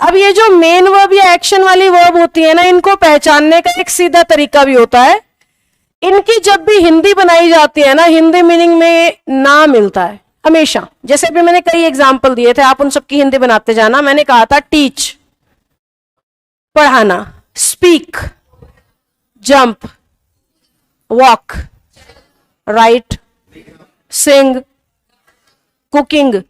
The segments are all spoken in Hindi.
अब ये जो मेन वर्ब या एक्शन वाली वर्ब होती है ना, इनको पहचानने का एक सीधा तरीका भी होता है। इनकी जब भी हिंदी बनाई जाती है ना, हिंदी मीनिंग में ना मिलता है हमेशा। जैसे भी मैंने कई एग्जाम्पल दिए थे, आप उन सबकी हिंदी बनाते जाना। मैंने कहा था टीच पढ़ाना, स्पीक जंप, वॉक, राइट, सिंग, कुकिंग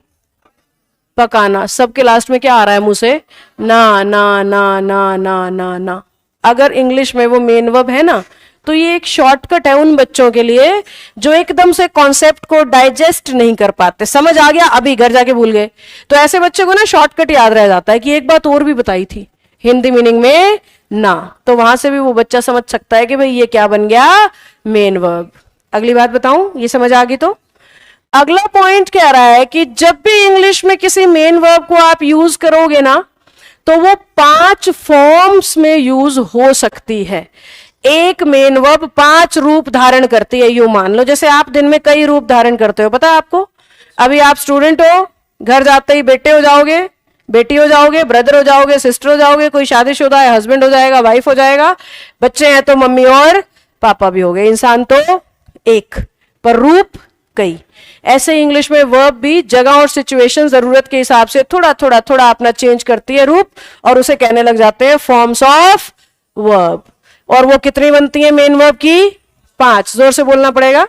पकाना। सबके लास्ट में क्या आ रहा है मुंह से? ना ना ना ना ना ना ना। अगर इंग्लिश में वो मेन वर्ब है ना, तो ये एक शॉर्टकट है उन बच्चों के लिए जो एकदम से कॉन्सेप्ट को डाइजेस्ट नहीं कर पाते। समझ आ गया, अभी घर जाके भूल गए, तो ऐसे बच्चे को ना शॉर्टकट याद रह जाता है कि एक बात और भी बताई थी हिंदी मीनिंग में ना, तो वहां से भी वो बच्चा समझ सकता है कि भाई ये क्या बन गया? Main verb. अगली बात बताऊं, ये समझ आ गई तो अगला पॉइंट कह रहा है कि जब भी इंग्लिश में किसी मेन वर्ब को आप यूज करोगे ना, तो वो 5 फॉर्म्स में यूज हो सकती है। एक मेन वर्ब 5 रूप धारण करती है। यूं मान लो जैसे आप दिन में कई रूप धारण करते हो, पता है आपको? अभी आप स्टूडेंट हो, घर जाते ही बेटे हो जाओगे, बेटी हो जाओगे, ब्रदर हो जाओगे, सिस्टर हो जाओगे, कोई शादीशुदा है हस्बैंड हो जाएगा, वाइफ हो जाएगा, बच्चे हैं तो मम्मी और पापा भी हो गए। इंसान तो एक, पर रूप कई। ऐसे इंग्लिश में वर्ब भी जगह और सिचुएशन जरूरत के हिसाब से थोड़ा थोड़ा थोड़ा अपना चेंज करती है रूप, और उसे कहने लग जाते हैं फॉर्म्स ऑफ वर्ब। और वो कितनी बनती है मेन वर्ब की? 5। जोर से बोलना पड़ेगा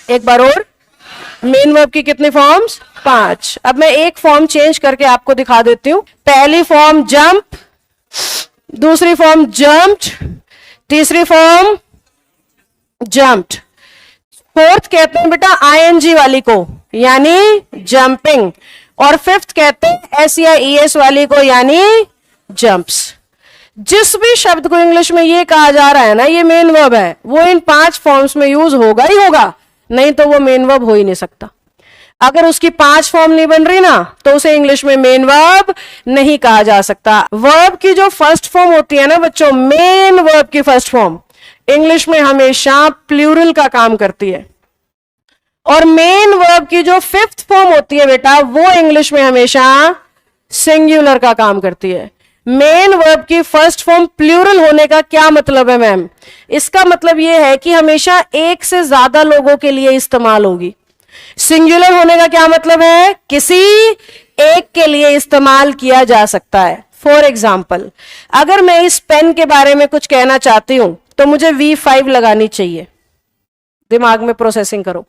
एक बार और। मेन वर्ब की कितनी फॉर्म्स? 5। अब मैं एक फॉर्म चेंज करके आपको दिखा देती हूं। पहली फॉर्म जंप, दूसरी फॉर्म जंप्ड, तीसरी फॉर्म जंप्ड, फोर्थ कहते हैं बेटा आईएनजी वाली को यानी जंपिंग, और फिफ्थ कहते हैं एस या ईएस वाली को यानी जंप्स। जिस भी शब्द को इंग्लिश में ये कहा जा रहा है ना ये मेन वर्ब है, वो इन 5 फॉर्म्स में यूज होगा ही होगा, नहीं तो वो मेन वर्ब हो ही नहीं सकता। अगर उसकी 5 फॉर्म नहीं बन रही ना, तो उसे इंग्लिश में मेन वर्ब नहीं कहा जा सकता। वर्ब की जो फर्स्ट फॉर्म होती है ना बच्चों, मेन वर्ब की फर्स्ट फॉर्म इंग्लिश में हमेशा प्लूरल का काम करती है, और मेन वर्ब की जो 5th फॉर्म होती है बेटा, वो इंग्लिश में हमेशा सिंगुलर का काम करती है। मेन वर्ब की फर्स्ट फॉर्म प्लूरल होने का क्या मतलब है मैम? इसका मतलब यह है कि हमेशा एक से ज्यादा लोगों के लिए इस्तेमाल होगी। सिंगुलर होने का क्या मतलब है? किसी एक के लिए इस्तेमाल किया जा सकता है। फॉर एग्जाम्पल, अगर मैं इस पेन के बारे में कुछ कहना चाहती हूं तो मुझे V5 लगानी चाहिए। दिमाग में प्रोसेसिंग करो।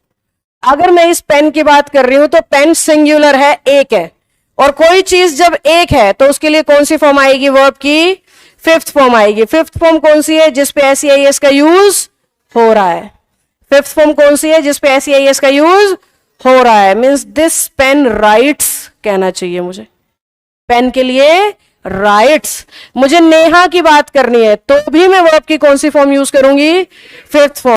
अगर मैं इस पेन की बात कर रही हूं तो पेन सिंगुलर है, एक है, और कोई चीज जब एक है तो उसके लिए कौन सी फॉर्म आएगी? वर्ब की 5th फॉर्म आएगी। 5th फॉर्म कौन सी है? जिसपे एस का यूज हो रहा है। 5th फॉर्म कौन सी है? जिसपे एस का यूज हो रहा है। मीन्स दिस पेन राइट्स कहना चाहिए मुझे। पेन के लिए राइट्स। मुझे नेहा की बात करनी है तो भी मैं वर्ब की कौन सी फॉर्म यूज करूंगी? 5th form.